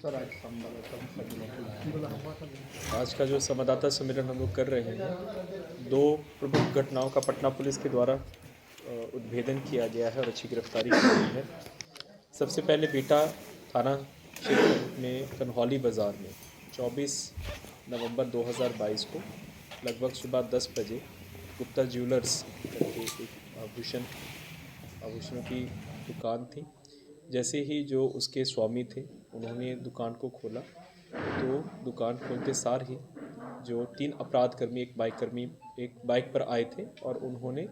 Sir आज संवाददाता आज का जो संवाददाता सम्मेलन हम लोग कर रहे हैं, दो प्रमुख घटनाओं का पटना पुलिस के द्वारा उद्भेदन किया गया है और अच्छी गिरफ्तारी की गई है। सबसे पहले बिहटा थाना क्षेत्र में कन्हौली बाज़ार में 24 नवंबर 2022 को लगभग सुबह 10 बजे गुप्ता ज्वेलर्स करके एक आभूषणों की दुकान थी। जैसे ही जो उसके स्वामी थे उन्होंने दुकान को खोला तो दुकान खोलते सार ही जो 3 अपराध कर्मी एक बाइक पर आए थे और उन्होंने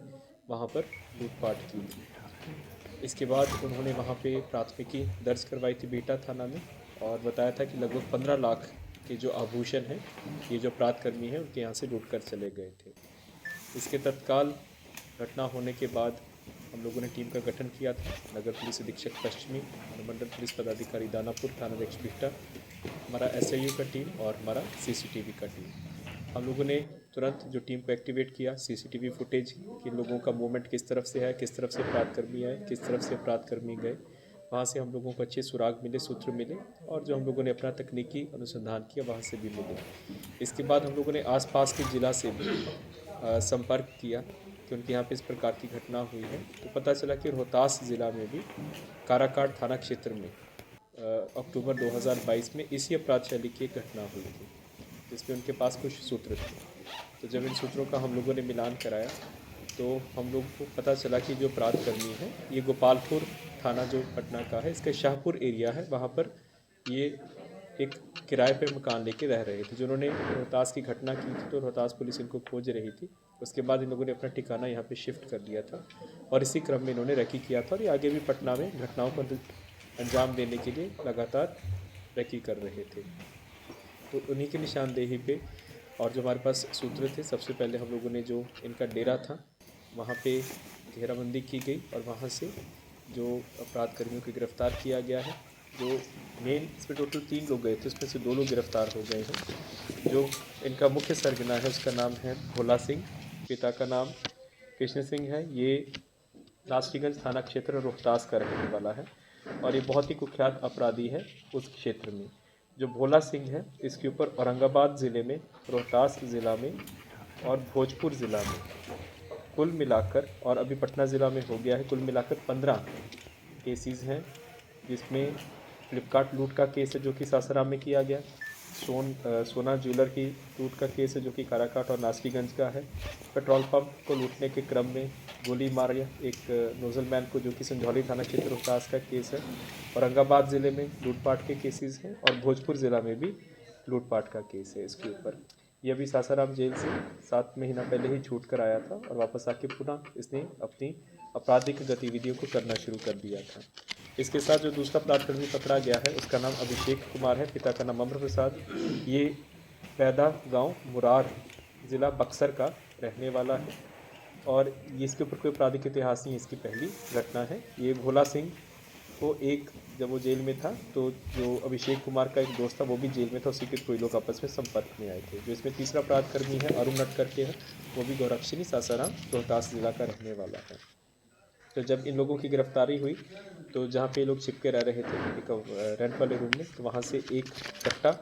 वहां पर लूटपाट की थी। इसके बाद उन्होंने वहां पे प्राथमिकी दर्ज करवाई थी बिहटा थाना में और बताया था कि लगभग 15 लाख के जो आभूषण हैं ये जो अपराध कर्मी हैं उनके यहाँ से लूट कर चले गए थे। इसके तत्काल घटना होने के बाद हम लोगों ने टीम का गठन किया था। नगर पुलिस अधीक्षक पश्चिमी, अनुमंडल पुलिस पदाधिकारी दानापुर, थानाध्यक्ष बिहटा, हमारा एसआईयू का टीम और हमारा सीसीटीवी का टीम। हम लोगों ने तुरंत जो टीम को एक्टिवेट किया, सीसीटीवी फुटेज कि लोगों का मूवमेंट किस तरफ से है, किस तरफ से अपराधकर्मी आए, किस तरफ से अपराधकर्मी गए, वहाँ से हम लोगों को अच्छे सुराग मिले, सूत्र मिले और जो हम लोगों ने अपना तकनीकी अनुसंधान किया वहाँ से भी मिले। इसके बाद हम लोगों ने आसपास के ज़िला से भी संपर्क किया कि उनके यहाँ पे इस प्रकार की घटना हुई है। तो पता चला कि रोहतास ज़िला में भी काराकाट थाना क्षेत्र में अक्टूबर 2022 में इसी अपराध शैली की एक घटना हुई थी जिसमें उनके पास कुछ सूत्र थे। तो जब इन सूत्रों का हम लोगों ने मिलान कराया तो हम लोग को पता चला कि जो अपराध कर्मी है ये गोपालपुर थाना जो पटना का है, इसका शाहपुर एरिया है, वहाँ पर ये एक किराए पे मकान लेके रह रहे थे। जिन्होंने रोहतास की घटना की थी तो रोहतास पुलिस इनको खोज रही थी। उसके बाद इन लोगों ने अपना ठिकाना यहाँ पे शिफ्ट कर लिया था और इसी क्रम में इन्होंने रेकी किया था और ये आगे भी पटना में घटनाओं को अंजाम देने के लिए लगातार रेकी कर रहे थे। तो उन्हीं की निशानदेही पे और जो हमारे पास सूत्र थे, सबसे पहले हम लोगों ने जो इनका डेरा था वहाँ पे घेराबंदी की गई और वहाँ से जो अपराध कर्मियों को गिरफ्तार किया गया है। जो मेन इसमें टोटल 3 लोग गए थे, उसमें से 2 लोग गिरफ्तार हो गए हैं। जो इनका मुख्य सरगना है उसका नाम है भोला सिंह, पिता का नाम कृष्ण सिंह है। ये नासरीगंज थाना क्षेत्र रोहतास का रहने वाला है और ये बहुत ही कुख्यात अपराधी है उस क्षेत्र में। जो भोला सिंह है इसके ऊपर औरंगाबाद ज़िले में, रोहतास ज़िला में और भोजपुर ज़िला में कुल मिलाकर, और अभी पटना ज़िला में हो गया है, कुल मिलाकर 15 केसेस हैं जिसमें फ्लिपकार्ट लूट का केस है जो कि सासाराम में किया गया, सोना ज्वेलर की लूट का केस है जो कि काराकाट और नासरीगंज का है, पेट्रोल पंप को लूटने के क्रम में गोली मारा एक नोजल मैन को जो कि संझौली थाना क्षेत्र रोहतास का केस है, औरंगाबाद ज़िले में लूटपाट के केसेस हैं और भोजपुर ज़िला में भी लूटपाट का केस है इसके ऊपर। ये अभी सासाराम जेल से 7 महीना पहले ही छूट कर आया था और वापस आके पुनः इसने अपनी आपराधिक गतिविधियों को करना शुरू कर दिया था। इसके साथ जो दूसरा अपराधकर्मी पकड़ा गया है उसका नाम अभिषेक कुमार है, पिता का नाम अमर प्रसाद। ये पैदा गांव मुरार ज़िला बक्सर का रहने वाला है और ये इसके ऊपर कोई आपराधिक इतिहास नहीं, इसकी पहली घटना है। ये भोला सिंह को जब वो जेल में था तो जो अभिषेक कुमार का एक दोस्त था वो भी जेल में था, उसी के थ्रू लोग आपस में संपर्क में आए थे। जो इसमें तीसरा अपराधकर्मी है अरुण नट करके है, वो भी गोरक्षिणी सासाराम रोहतास ज़िला का रहने वाला है। तो जब इन लोगों की गिरफ्तारी हुई तो जहाँ पे लोग छिपके रह रहे थे एक रेंट वाले रूम में, तो वहाँ से एक कट्टा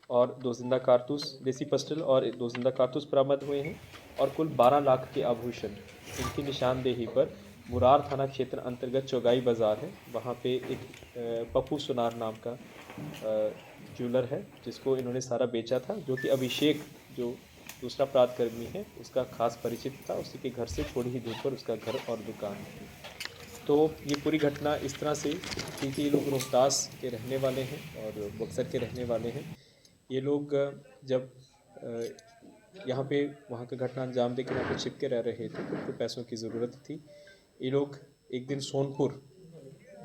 और 2 जिंदा कारतूस, देसी पिस्टल और 2 जिंदा कारतूस बरामद हुए हैं और कुल 12 लाख के आभूषण। इनकी निशानदेही पर मुरार थाना क्षेत्र अंतर्गत चौगाई बाज़ार है, वहाँ पे एक पप्पू सुनार नाम का ज्वेलर है जिसको इन्होंने सारा बेचा था, जो कि अभिषेक जो दूसरा अपराधकर्मी है उसका खास परिचित था। उसी के घर से थोड़ी ही दूर पर उसका घर और दुकान थी। तो ये पूरी घटना इस तरह से थी कि ये लोग रोहतास के रहने वाले हैं और बक्सर के रहने वाले हैं। ये लोग जब यहाँ पे वहाँ का घटना अंजाम देकर यहाँ पे छिपके रह रहे थे तो उनको पैसों की ज़रूरत थी। ये लोग एक दिन सोनपुर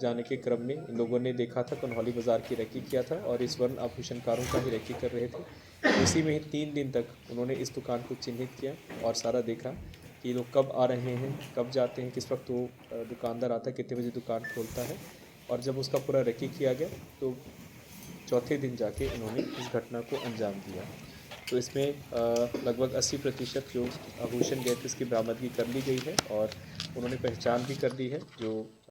जाने के क्रम में इन लोगों ने देखा था, कन्हौली बाज़ार की रेकी किया था और इस वर्ण आभूषणकारों का ही रेकी कर रहे थे। उसी में ही 3 दिन तक उन्होंने इस दुकान को चिन्हित किया और सारा देखा कि लोग कब आ रहे हैं, कब जाते हैं, किस वक्त वो दुकानदार आता है, कितने बजे दुकान खोलता है। और जब उसका पूरा रेकी किया गया तो चौथे दिन जाके इन्होंने इस घटना को अंजाम दिया। तो इसमें लगभग 80% जो आभूषण गए थे उसकी बरामदगी कर ली गई है और उन्होंने पहचान भी कर ली है। जो